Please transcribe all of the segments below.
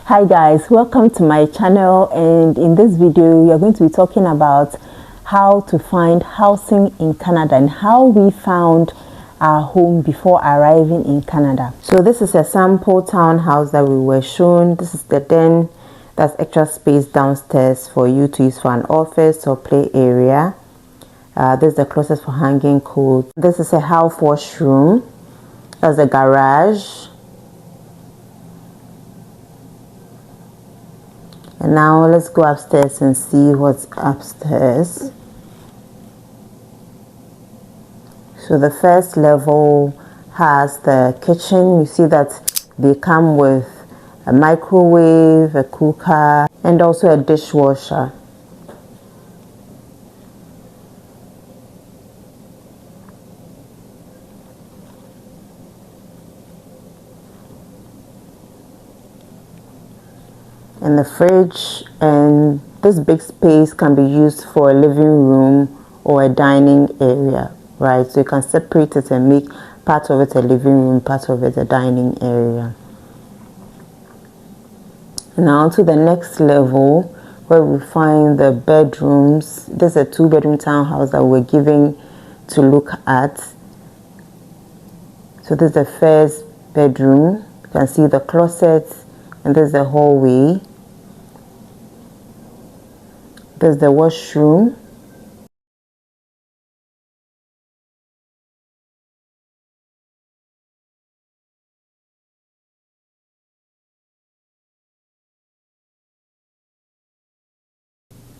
Hi guys, welcome to my channel, and in this video we are going to be talking about how to find housing in Canada and how we found our home before arriving in Canada. So this is a sample townhouse that we were shown. This is the den. That's extra space downstairs for you to use for an office or play area. This is the closet for hanging coats. This is a half washroom. That's the garage. And now let's go upstairs and see what's upstairs. So the first level has the kitchen. You see that they come with a microwave, a cooker, and also a dishwasher. And the fridge, and this big space can be used for a living room or a dining area, right? So you can separate it and make part of it a living room, part of it a dining area. Now to the next level, where we find the bedrooms. This is a 2-bedroom townhouse that we're giving to look at. So this is the first bedroom. You can see the closet, and this is the hallway. There's the washroom.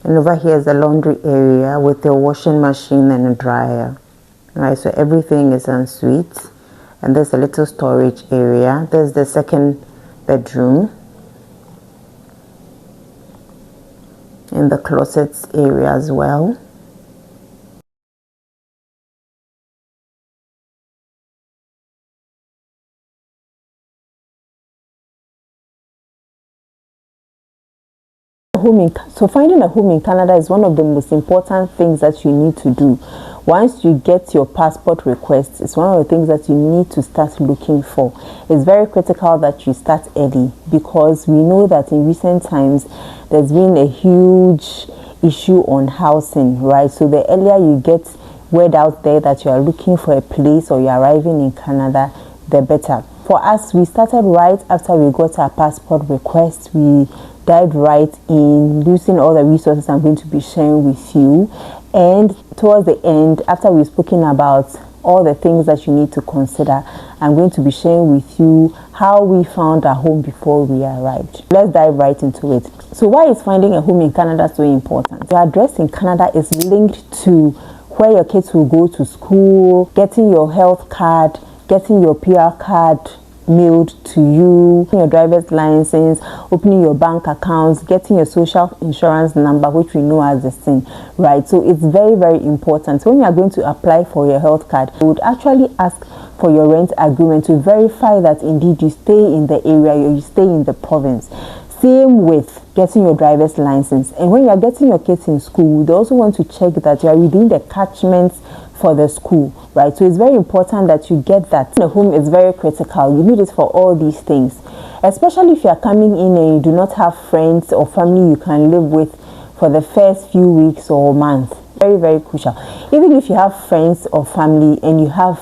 And over here is the laundry area with a washing machine and a dryer. Right, so everything is en suite. And there's a little storage area. There's the second bedroom. In the closets area as well. So finding a home in Canada is one of the most important things that you need to do. Once you get your passport request, it's one of the things that you need to start looking for. It's very critical that you start early, because we know that in recent times there's been a huge issue on housing, right? So the earlier you get word out there that you are looking for a place or you're arriving in Canada, the better. For us, we started right after we got our passport request. We dived right in, using all the resources I'm going to be sharing with you. And towards the end, after we've spoken about all the things that you need to consider, I'm going to be sharing with you how we found our home before we arrived. Let's dive right into it. So why is finding a home in Canada so important? The address in Canada is linked to where your kids will go to school, getting your health card, getting your PR card mailed to you, your driver's license, opening your bank accounts, getting your social insurance number, which we know as the SIN, right? So it's very, very important. So when you are going to apply for your health card, you would actually ask for your rent agreement to verify that indeed you stay in the area, you stay in the province. Same with getting your driver's license. And when you are getting your kids in school, they also want to check that you are within the catchments for the school, right? So it's very important that you get that. The home is very critical. You need it for all these things, especially if you are coming in and you do not have friends or family you can live with for the first few weeks or months. Very, very crucial. Even if you have friends or family and you have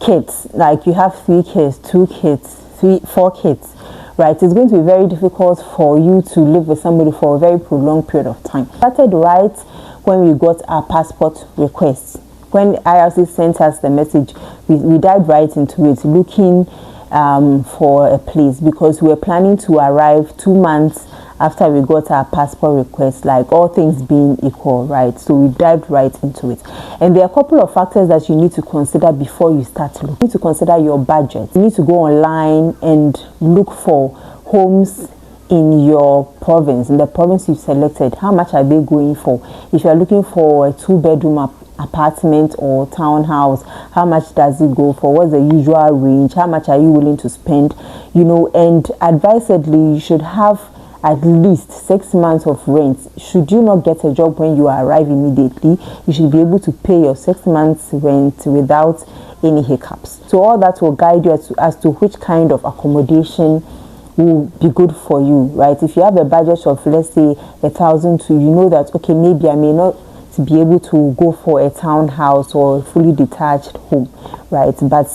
kids, like you have 3 kids, 2 kids, 4 kids, right? It's going to be very difficult for you to live with somebody for a very prolonged period of time. Started right when we got our passport requests. When IRC sent us the message, we dived right into it, looking for a place, because we were planning to arrive 2 months after we got our passport request, like all things being equal, right? So we dived right into it. And there are a couple of factors that you need to consider before you start looking. You need to consider your budget. You need to go online and look for homes in your province, in the province you've selected. How much are they going for? If you're looking for a 2-bedroom apartment or townhouse, how much does it go for? What's the usual range? How much are you willing to spend? You know, and advisedly, you should have at least 6 months of rent. Should you not get a job when you arrive immediately, you should be able to pay your 6 months rent without any hiccups. So all that will guide you as to which kind of accommodation will be good for you, right? If you have a budget of, let's say, 1,000 to, you know that, okay, maybe I may not be able to go for a townhouse or a fully detached home, right? But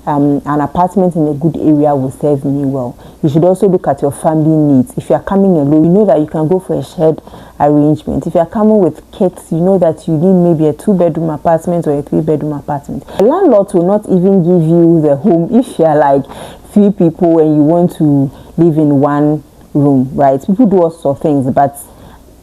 an apartment in a good area will serve me well. You should also look at your family needs. If you are coming alone, you know that you can go for a shared arrangement. If you are coming with kids, you know that you need maybe a 2-bedroom apartment or a 3-bedroom apartment. The landlord will not even give you the home if you are like 3 people and you want to live in one room, right? People do all sorts of things, but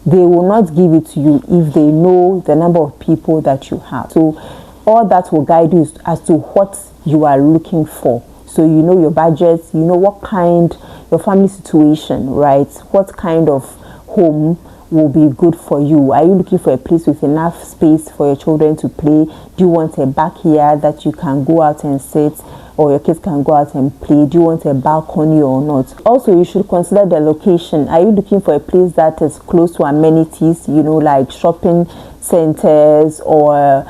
they will not give it to you if they know the number of people that you have. So all that will guide you as to what you are looking for. So you know your budget, you know what kind, your family situation, right? What kind of home will be good for you. Are you looking for a place with enough space for your children to play? Do you want a backyard that you can go out and sit, or your kids can go out and play? Do you want a balcony or not? Also, you should consider the location. Are you looking for a place that is close to amenities, you know, like shopping centers or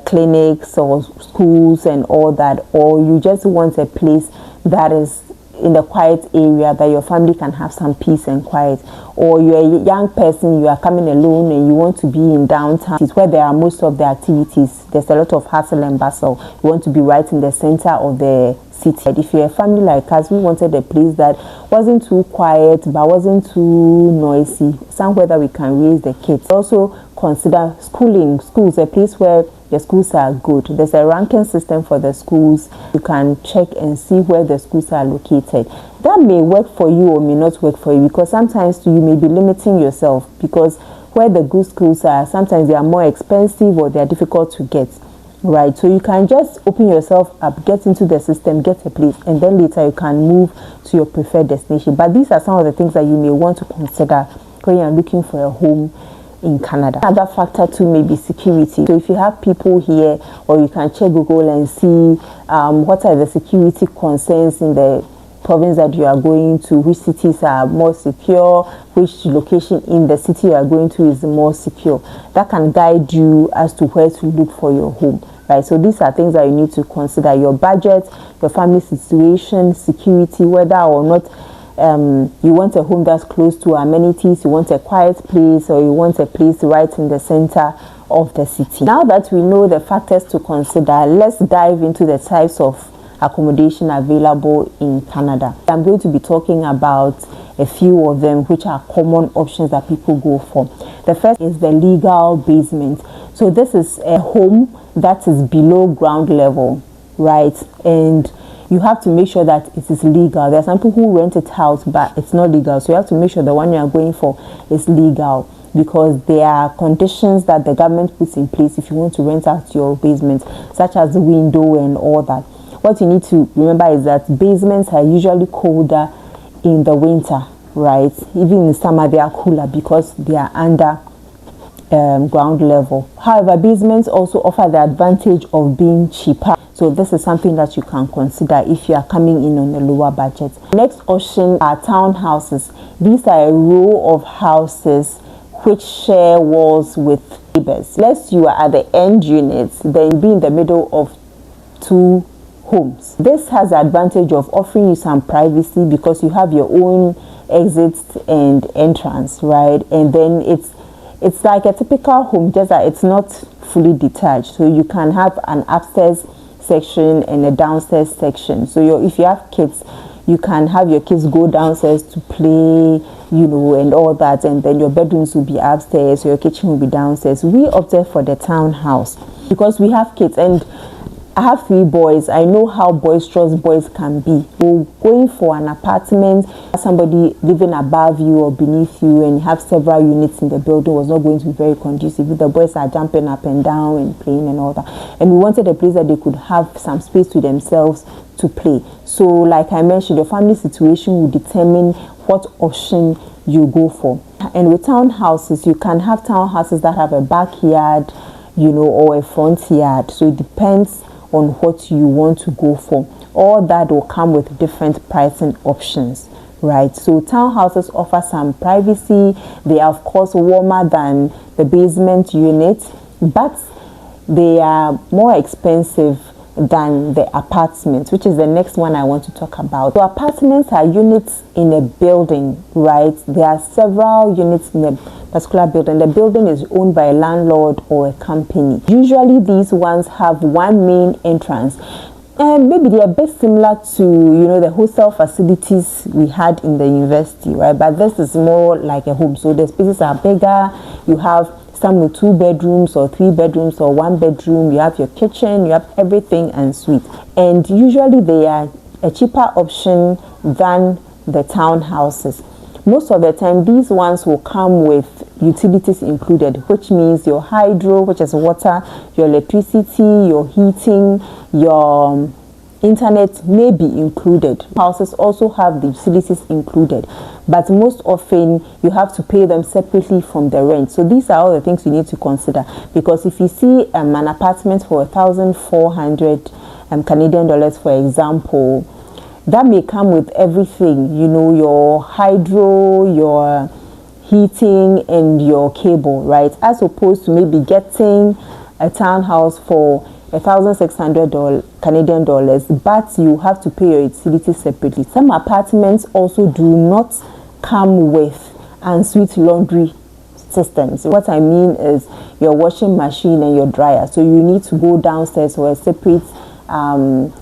clinics or schools and all that? Or you just want a place that is in a quiet area that your family can have some peace and quiet? Or you're a young person, you are coming alone and you want to be in downtown, it's where there are most of the activities. There's a lot of hustle and bustle. You want to be right in the center of the city. If you're a family like us, we wanted a place that wasn't too quiet but wasn't too noisy, somewhere that we can raise the kids. Also consider schools, a place where the schools are good. There's a ranking system for the schools. You can check and see where the schools are located. That may work for you or may not work for you, because sometimes you may be limiting yourself, because where the good schools are, sometimes they are more expensive or they are difficult to get, right? So you can just open yourself up, get into the system, get a place, and then later you can move to your preferred destination. But these are some of the things that you may want to consider when you're looking for a home in Canada. Another factor too may be security. So if you have people here, or you can check Google and see what are the security concerns in the province that you are going to, which cities are more secure, which location in the city you are going to is more secure. That can guide you as to where to look for your home, right? So these are things that you need to consider: your budget, your family situation, security, whether or not you want a home that's close to amenities, you want a quiet place, or you want a place right in the center of the city. Now that we know the factors to consider, let's dive into the types of accommodation available in Canada. I'm going to be talking about a few of them, which are common options that people go for. The first is the legal basement. So this is a home that is below ground level, right? And you have to make sure that it is legal. There are some people who rent it out, but it's not legal. So you have to make sure the one you are going for is legal, because there are conditions that the government puts in place if you want to rent out your basement, such as the window and all that. What you need to remember is that basements are usually colder in the winter, right? Even in summer they are cooler because they are under ground level. However, basements also offer the advantage of being cheaper. So this is something that you can consider if you are coming in on a lower budget. Next option are townhouses. These are a row of houses which share walls with neighbors. Unless you are at the end units, then you'll be in the middle of 2 homes. This has the advantage of offering you some privacy because you have your own exits and entrance, right? And then it's like a typical home, just that it's not fully detached. So you can have an upstairs section and a downstairs section. So if you have kids, you can have your kids go downstairs to play, you know, and all that, and then your bedrooms will be upstairs, so your kitchen will be downstairs. We opted for the townhouse because we have kids, and I have 3 boys. I know how boisterous boys can be. So going for an apartment, somebody living above you or beneath you, and you have several units in the building, was not going to be very conducive. The boys are jumping up and down and playing and all that. And we wanted a place that they could have some space to themselves to play. So like I mentioned, your family situation will determine what option you go for. And with townhouses, you can have townhouses that have a backyard, you know, or a front yard. So it depends on what you want to go for. All that will come with different pricing options, right? So townhouses offer some privacy. They are of course warmer than the basement unit, but they are more expensive than the apartments, which is the next one I want to talk about. So apartments are units in a building, right? There are several units in a particular building. The building is owned by a landlord or a company. Usually these ones have one main entrance. And maybe they are a bit similar to, the hostel facilities we had in the university, right? But this is more like a home. So the spaces are bigger. You have some with 2 bedrooms or 3 bedrooms or 1 bedroom. You have your kitchen, you have everything en suite. And usually they are a cheaper option than the townhouses. Most of the time, these ones will come with utilities included, which means your hydro, which is water, your electricity, your heating, your internet may be included. Houses also have the utilities included, but most often you have to pay them separately from the rent. So these are all the things you need to consider, because if you see an apartment for 1,400 Canadian dollars, for example, that may come with everything, your hydro, your heating, and your cable, right? As opposed to maybe getting a townhouse for 1,600 Canadian dollars, but you have to pay your utilities separately. Some apartments also do not come with ensuite laundry systems. What I mean is your washing machine and your dryer. So you need to go downstairs or a separate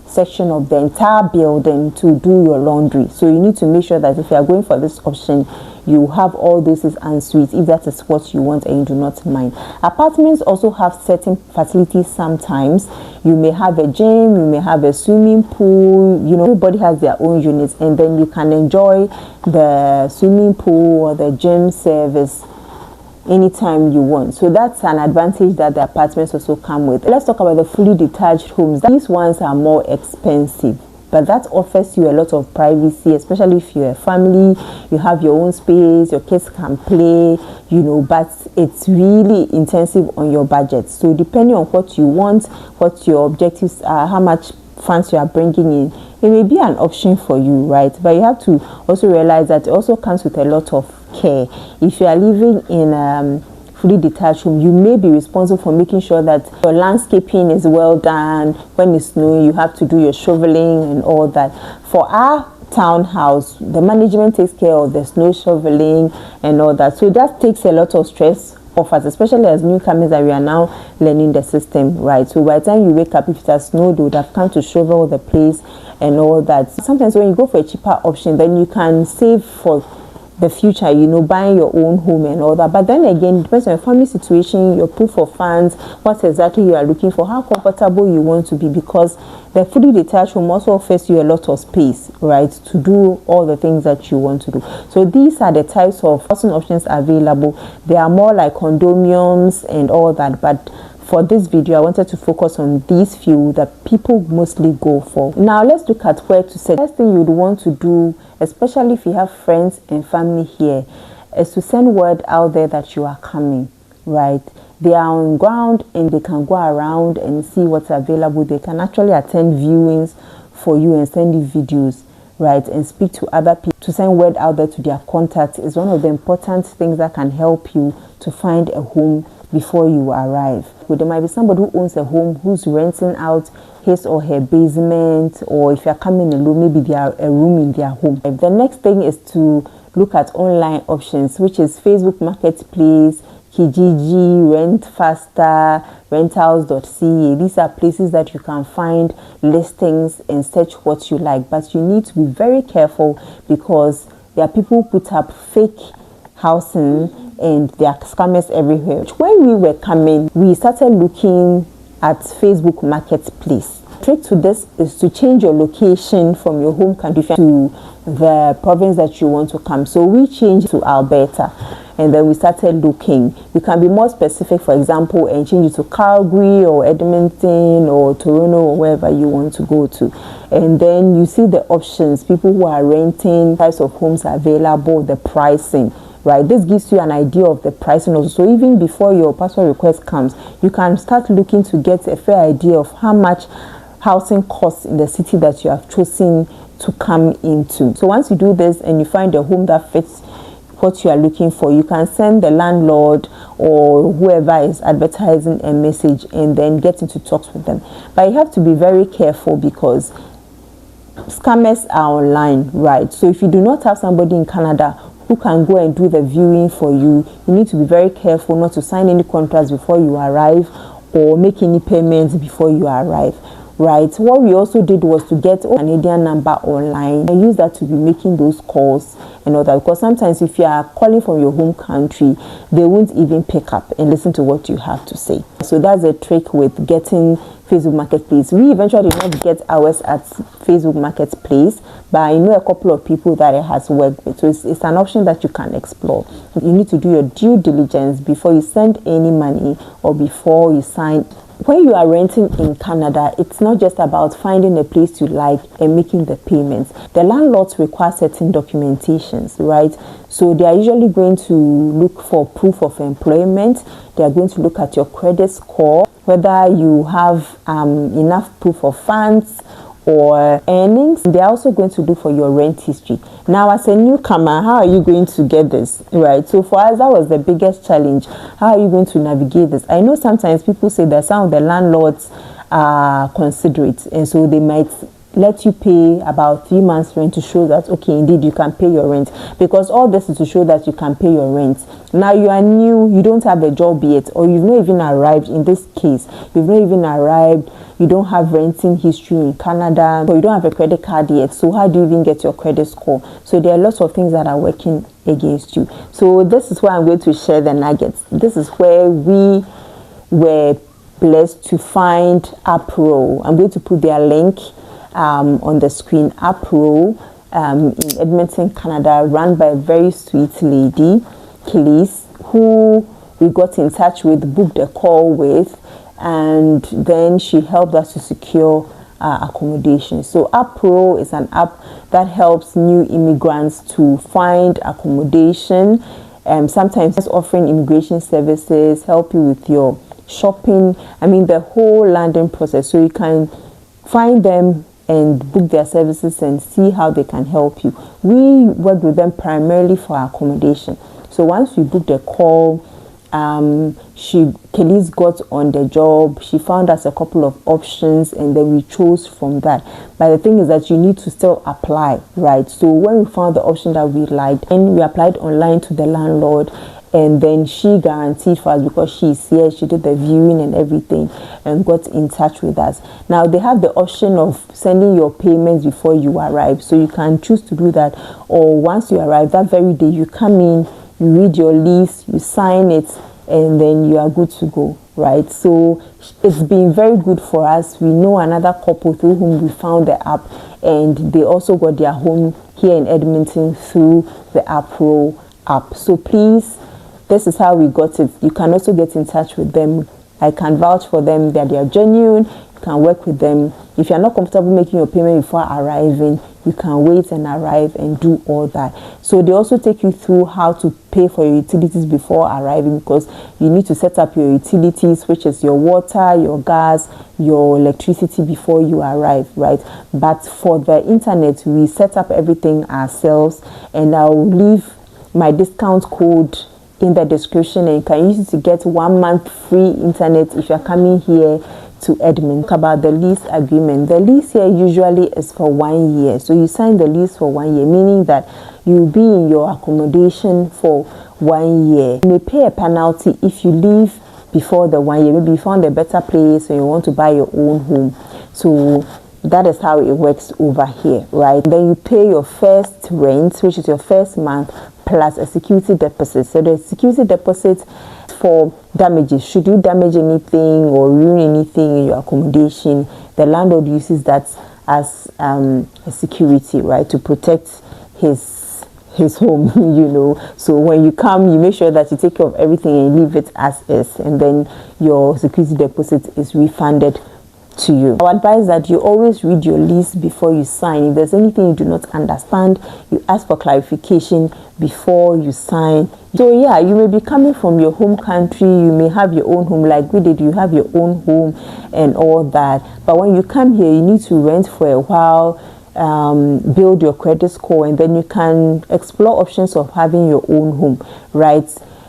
section of the entire building to do your laundry. So you need to make sure that if you are going for this option, you have all those en suite, if that is what you want and you do not mind. Apartments also have certain facilities sometimes. You may have a gym, you may have a swimming pool, everybody has their own units, and then you can enjoy the swimming pool or the gym service anytime you want. So that's an advantage that the apartments also come with. Let's talk about the fully detached homes. These ones are more expensive, but that offers you a lot of privacy, especially if you're a family, you have your own space, your kids can play, but it's really intensive on your budget. So depending on what you want, what your objectives are, how much funds you are bringing in, it may be an option for you, right? But you have to also realize that it also comes with a lot of care. If you are living in fully detached home, you may be responsible for making sure that your landscaping is well done. When it's snowing, you have to do your shoveling and all that. For our townhouse, the management takes care of the snow shoveling and all that. So that takes a lot of stress off us, especially as newcomers that we are now learning the system, right? So by the time you wake up, if it has snowed, they would have come to shovel the place and all that. Sometimes when you go for a cheaper option, then you can save for the future, buying your own home and all that. But then again, it depends on your family situation, your proof of funds, what exactly you are looking for, how comfortable you want to be, because the fully detached home also offers you a lot of space, right, to do all the things that you want to do. So these are the types of housing options available. They are more like condominiums and all that, but for this video, I wanted to focus on these few that people mostly go for. Now, let's look at where to send. The first thing you'd want to do, especially if you have friends and family here, is to send word out there that you are coming, right? They are on ground and they can go around and see what's available. They can actually attend viewings for you and send you videos, right? And speak to other people. To send word out there to their contacts is one of the important things that can help you to find a home before you arrive. But there might be somebody who owns a home who's renting out his or her basement, or if you're coming alone, maybe they are a room in their home. The next thing is to look at online options, which is Facebook Marketplace, Kijiji, Rent Faster, Rentals.ca. These are places that you can find listings and search what you like. But you need to be very careful, because there are people who put up fake housing and there are scammers everywhere. When we were coming, we started looking at Facebook Marketplace. The trick to this is to change your location from your home country to the province that you want to come. So we changed to Alberta, and then we started looking. You can be more specific, for example, and change it to Calgary or Edmonton or Toronto or wherever you want to go to. And then you see the options, people who are renting, types of homes available, the pricing. Right, this gives you an idea of the pricing also. So even before your passport request comes, you can start looking to get a fair idea of how much housing costs in the city that you have chosen to come into. So once you do this and you find a home that fits what you are looking for, you can send the landlord or whoever is advertising a message and then get into talks with them. But you have to be very careful because scammers are online, right? So if you do not have somebody in Canada who can go and do the viewing for you, you need to be very careful not to sign any contracts before you arrive or make any payments before you arrive, right? What we also did was to get a Canadian number online and use that to be making those calls and all that, because sometimes if you are calling from your home country, they won't even pick up and listen to what you have to say. So that's a trick with getting Facebook Marketplace. We eventually did not get ours at Facebook Marketplace, but I know a couple of people that it has worked with. So it's an option that you can explore. You need to do your due diligence before you send any money or before you sign. When you are renting in Canada, it's not just about finding a place you like and making the payments. The landlords require certain documentations, right? So they are usually going to look for proof of employment. They are going to look at your credit score, whether you have enough proof of funds or earnings. They're also going to look for your rent history. Now, as a newcomer, how are you going to get this, right? So for us, that was the biggest challenge. How are you going to navigate this? I know sometimes people say that some of the landlords are considerate, and so they might let you pay about 3 months rent to show that, okay, indeed you can pay your rent, because all this is to show that you can pay your rent. Now you are new, you don't have a job yet, or you've not even arrived. In this case, you've not even arrived, you don't have renting history in Canada, or you don't have a credit card yet. So how do you even get your credit score? So there are lots of things that are working against you. So this is where I'm going to share the nuggets. This is where we were blessed to find uprow. I'm going to put their link on the screen. Uprow in Edmonton, Canada, run by a very sweet lady, Kelly's, who we got in touch with, booked a call with, and then she helped us to secure accommodation. So uprow is an app that helps new immigrants to find accommodation, sometimes offering immigration services, help you with your shopping, the whole landing process. So you can find them and book their services and see how they can help you. We work with them primarily for accommodation. So once we booked a call, Kelly's got on the job. She found us a couple of options and then we chose from that. But the thing is that you need to still apply, right? So when we found the option that we liked, and we applied online to the landlord, and then she guaranteed for us, because she's here, she did the viewing and everything and got in touch with us. Now they have the option of sending your payments before you arrive, so you can choose to do that, or once you arrive that very day, you come in, you read your lease, you sign it, and then you are good to go, right? So it's been very good for us. We know another couple through whom we found the app, and they also got their home here in Edmonton through the uprow app. So please, this is how we got it. You can also get in touch with them. I can vouch for them that they are genuine. You can work with them. If you're not comfortable making your payment before arriving, you can wait and arrive and do all that. So they also take you through how to pay for your utilities before arriving, because you need to set up your utilities, which is your water, your gas, your electricity before you arrive, right? But for the internet, we set up everything ourselves, and I'll leave my discount code in the description, and you can use it to get 1 month free internet if you're coming here to Edmonton. About the lease agreement, the lease here usually is for 1 year, so you sign the lease for 1 year, meaning that you'll be in your accommodation for 1 year. You may pay a penalty if you leave before the 1 year. Maybe you found a better place or you want to buy your own home. So that is how it works over here, right? Then you pay your first rent, which is your first month, plus a security deposit. So the security deposit for damages. Should you damage anything or ruin anything in your accommodation, the landlord uses that as a security, right, to protect his home, So when you come, you make sure that you take care of everything and leave it as is, and then your security deposit is refunded to you. I advise that you always read your lease before you sign. If there's anything you do not understand, you ask for clarification before you sign. So yeah, you may be coming from your home country, you may have your own home like we did, you have your own home and all that. But when you come here, you need to rent for a while, build your credit score, and then you can explore options of having your own home, right?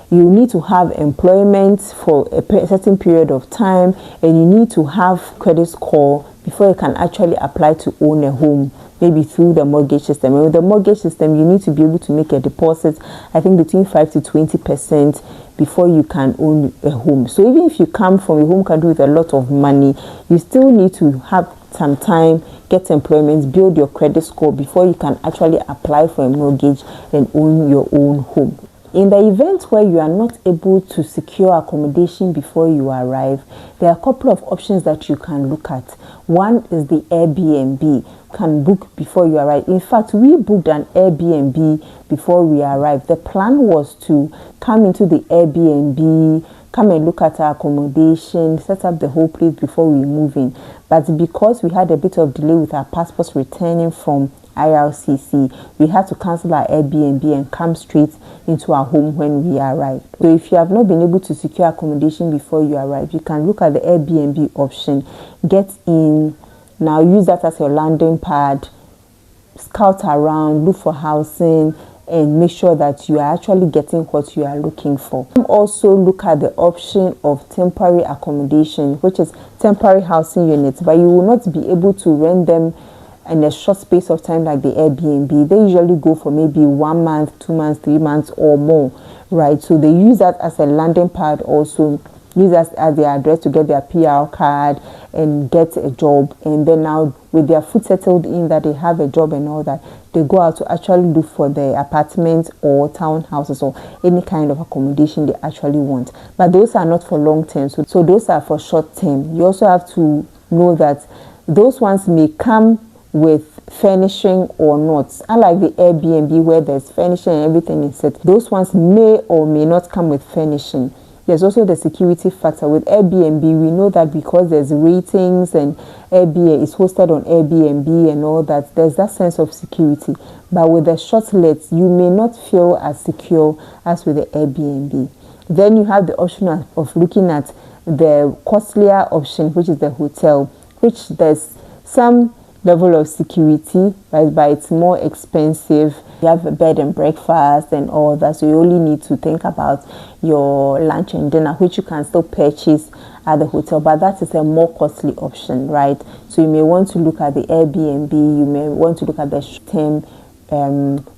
you need to have employment for a certain period of time, and you need to have credit score before you can actually apply to own a home, maybe through the mortgage system. And with the mortgage system, you need to be able to make a deposit, I think between 5 to 20% before you can own a home. So even if you come from a home country with a lot of money, you still need to have some time, get employment, build your credit score before you can actually apply for a mortgage and own your own home. In the event where you are not able to secure accommodation before you arrive, there are a couple of options that you can look at. One is the Airbnb. You can book before you arrive. In fact, we booked an Airbnb before we arrived. The plan was to come into the Airbnb, come and look at our accommodation, set up the whole place before we move in. But because we had a bit of delay with our passports returning from IRCC, we had to cancel our Airbnb and come straight into our home when we arrived. So if you have not been able to secure accommodation before you arrive, you can look at the Airbnb option, get in. Now use that as your landing pad, scout around, look for housing, and make sure that you are actually getting what you are looking for. Also look at the option of temporary accommodation, which is temporary housing units, but you will not be able to rent them in a short space of time like the Airbnb. They usually go for maybe 1 month, 2 months, 3 months or more, right? So they use that as a landing pad, also use that as their address to get their PR card and get a job. And then now with their foot settled in, that they have a job and all that, they go out to actually look for the apartments or townhouses or any kind of accommodation they actually want. But those are not for long term, so those are for short term. You also have to know that those ones may come with furnishing or not. Unlike the Airbnb where there's furnishing and everything is set, those ones may or may not come with furnishing. There's also the security factor. With Airbnb, we know that because there's ratings and Airbnb is hosted on Airbnb and all that, there's that sense of security. But with the short lets, you may not feel as secure as with the Airbnb. Then you have the option of looking at the costlier option, which is the hotel, which there's some level of security, right? But it's more expensive. You have a bed and breakfast and all that, so you only need to think about your lunch and dinner, which you can still purchase at the hotel, but that is a more costly option, right? So you may want to look at the Airbnb, you may want to look at the short-term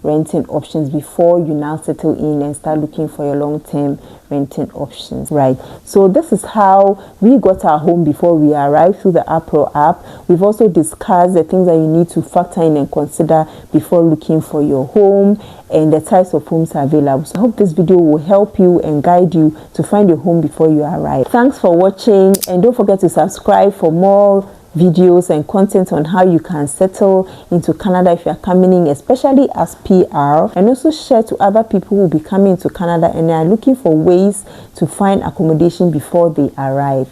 renting options before you now settle in and start looking for your long-term renting options, right? So this is how we got our home before we arrived through the uprow app. We've also discussed the things that you need to factor in and consider before looking for your home and the types of homes available. So I hope this video will help you and guide you to find your home before you arrive. Thanks for watching, and don't forget to subscribe for more videos and content on how you can settle into Canada if you are coming in, especially as PR, and also share to other people who will be coming to Canada and they are looking for ways to find accommodation before they arrive.